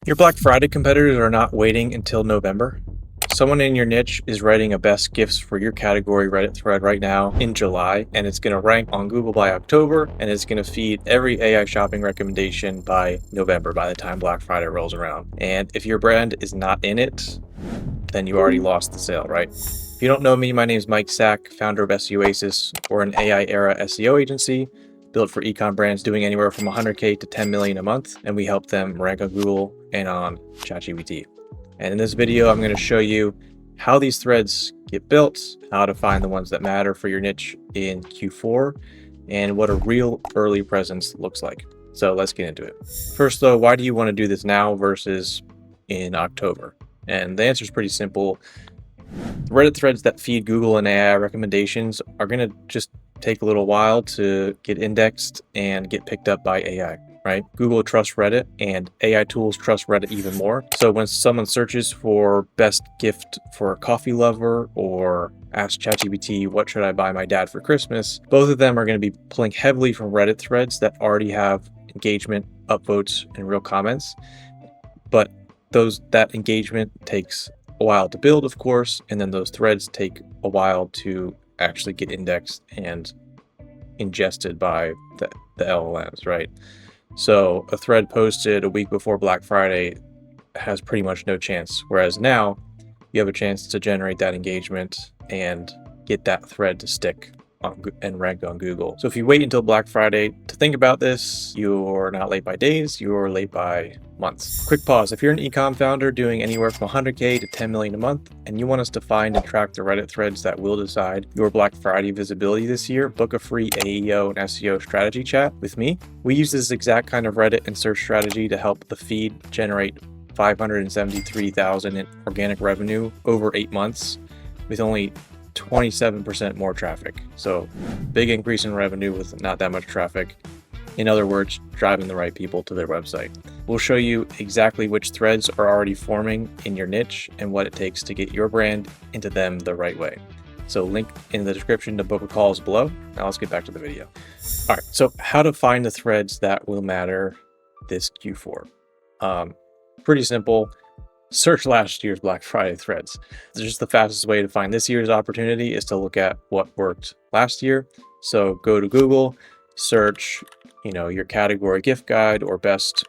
Your Black Friday competitors are not waiting until November. Someone in your niche is writing a best gifts for your category Reddit thread right now in July, and it's going to rank on Google by October, and it's going to feed every AI shopping recommendation by November, by the time Black Friday rolls around. And if your brand is not in it, then you already lost the sale, right? If you don't know me, my name is Mike Sack, founder of SEOasis. We're an AI era SEO agency built for ecom brands doing anywhere from 100K to 10 million a month, and we help them rank on Google and on ChatGPT. And in this video, I'm going to show you how these threads get built, how to find the ones that matter for your niche in Q4, and what a real early presence looks like. So let's get into it. First though, why do you want to do this now versus in October? And the answer is pretty simple. Reddit threads that feed Google and AI recommendations are going to just take a little while to get indexed and get picked up by AI, right? Google trusts Reddit and AI tools trust Reddit even more. So when someone searches for best gift for a coffee lover or ask ChatGPT, what should I buy my dad for Christmas? Both of them are going to be pulling heavily from Reddit threads that already have engagement, upvotes, and real comments. But that engagement takes a while to build, of course, and then those threads take a while to actually get indexed and ingested by the LLMs, right? So a thread posted a week before Black Friday has pretty much no chance, whereas now you have a chance to generate that engagement and get that thread to stick and rank on Google. So if you wait until Black Friday to think about this, you're not late by days, you're late by months. Quick pause. If you're an ecom founder doing anywhere from 100K to 10 million a month, and you want us to find and track the Reddit threads that will decide your Black Friday visibility this year, book a free AEO and SEO strategy chat with me. We use this exact kind of Reddit and search strategy to help the feed generate 573,000 in organic revenue over 8 months with only 27% more traffic. So big increase in revenue with not that much traffic. In other words, driving the right people to their website. We'll show you exactly which threads are already forming in your niche and what it takes to get your brand into them the right way. So link in the description to book a call is below. Now let's get back to the video. All right, so how to find the threads that will matter this Q4. Pretty simple. Search last year's Black Friday threads. It's just the fastest way to find this year's opportunity is to look at what worked last year. So go to Google, search, your category gift guide or best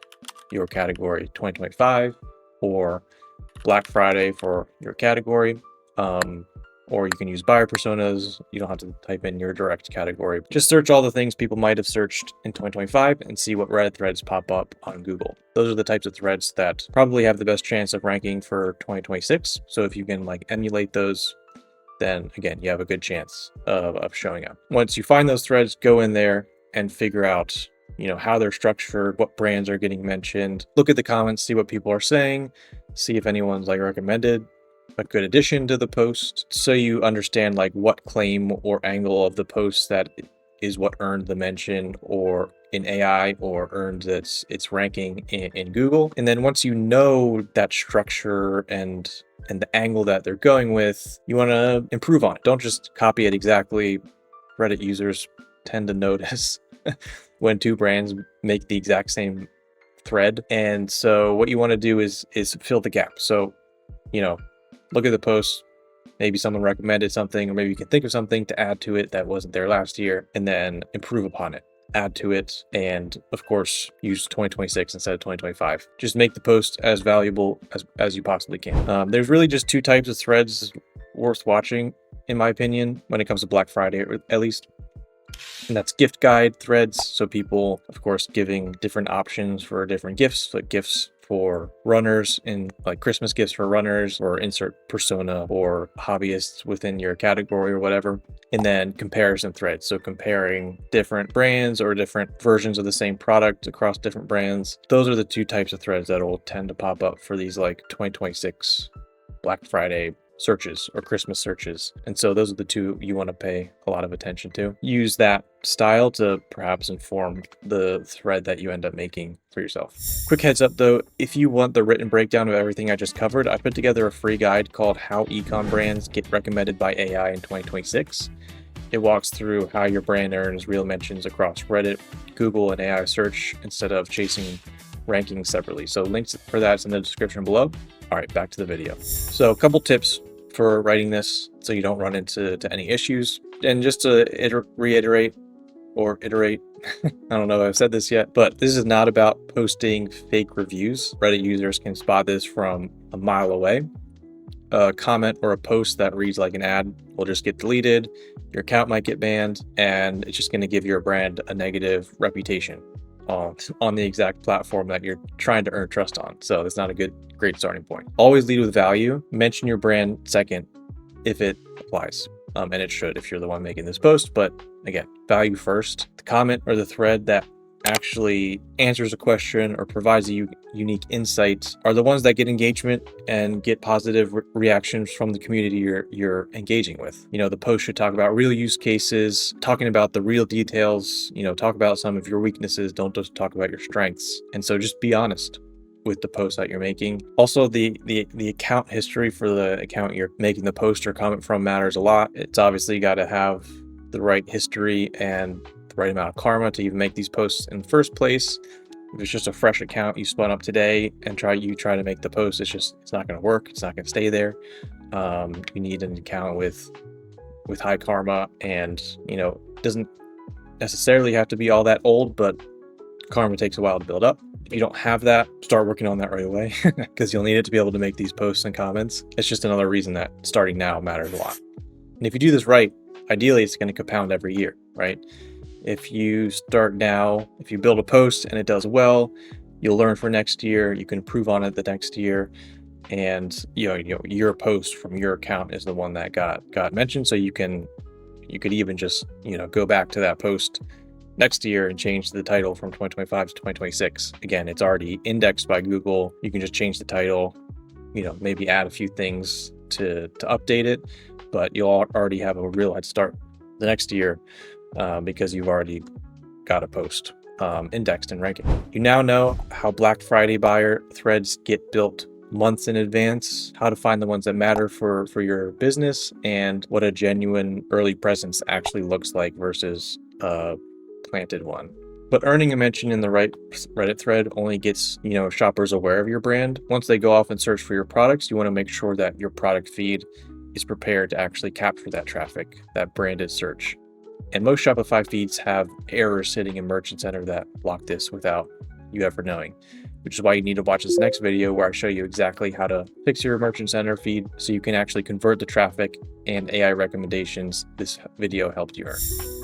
your category 2025 or Black Friday for your category. Or you can use buyer personas. You don't have to type in your direct category. Just search all the things people might have searched in 2025 and see what Reddit threads pop up on Google. Those are the types of threads that probably have the best chance of ranking for 2026. So if you can emulate those, then again, you have a good chance of showing up. Once you find those threads, go in there and figure out how they're structured, what brands are getting mentioned. Look at the comments, see what people are saying, see if anyone's recommended a good addition to the post, so you understand what claim or angle of the post that is what earned the mention or in AI or earned its ranking in Google. And then once you know that structure and the angle that they're going with, you want to improve on it. Don't just copy it exactly. Reddit users tend to notice when two brands make the exact same thread. And so what you want to do is fill the gap. So, look at the post, maybe someone recommended something, or maybe you can think of something to add to it that wasn't there last year, and then improve upon it, add to it, and of course, use 2026 instead of 2025. Just make the post as valuable as you possibly can. There's really just two types of threads worth watching, in my opinion, when it comes to Black Friday, or at least. And that's gift guide threads. So people, of course, giving different options for different gifts, like gifts for runners and Christmas gifts for runners, or insert persona or hobbyists within your category or whatever. And then comparison threads. So comparing different brands or different versions of the same product across different brands. Those are the two types of threads that will tend to pop up for these 2026 Black Friday searches or Christmas searches. And so those are the two you want to pay a lot of attention to. Use that style to perhaps inform the thread that you end up making for yourself. Quick heads up though, if you want the written breakdown of everything I just covered, I put together a free guide called How Ecom Brands Get Recommended by AI in 2026. It walks through how your brand earns real mentions across Reddit, Google, and AI search instead of chasing ranking separately. So links for that's in the description below. All right, back to the video. So a couple tips for writing this so you don't run into any issues. And just to reiterate or iterate, I don't know if I've said this yet, but this is not about posting fake reviews. Reddit users can spot this from a mile away. A comment or a post that reads like an ad will just get deleted, your account might get banned, and it's just going to give your brand a negative reputation on the exact platform that you're trying to earn trust on. So it's not a great starting point. Always lead with value. Mention your brand second if it applies, and it should if you're the one making this post. But again, value first. The comment or the thread that actually answers a question or provides a unique insight are the ones that get engagement and get positive reactions from the community you're engaging with. You know, the post should talk about real use cases, talking about the real details, you know, talk about some of your weaknesses, don't just talk about your strengths. And so just be honest with the post that you're making. Also, the account history for the account you're making the post or comment from matters a lot. It's obviously got to have the right history and the right amount of karma to even make these posts in the first place. If it's just a fresh account you spun up today and try to make the post, it's not going to work. It's not going to stay there. You need an account with high karma, and you know, it doesn't necessarily have to be all that old, but karma takes a while to build up. If you don't have that, start working on that right away because you'll need it to be able to make these posts and comments. It's just another reason that starting now matters a lot. And if you do this right, ideally it's going to compound every year, right? If you start now, if you build a post and it does well, you'll learn for next year, you can improve on it the next year. And you know your post from your account is the one that got mentioned. So you could even just, you know, go back to that post next year and change the title from 2025 to 2026. Again, it's already indexed by Google. You can just change the title, you know, maybe add a few things to update it, but you'll already have a real head start the next year because you've already got a post indexed and ranking. You now know how Black Friday buyer threads get built months in advance, how to find the ones that matter for your business, and what a genuine early presence actually looks like versus a planted one. But earning a mention in the right Reddit thread only gets, you know, shoppers aware of your brand. Once they go off and search for your products, you want to make sure that your product feed is prepared to actually capture that traffic, that branded search. And most Shopify feeds have errors sitting in Merchant Center that block this without you ever knowing, which is why you need to watch this next video where I show you exactly how to fix your Merchant Center feed so you can actually convert the traffic and AI recommendations this video helped you earn.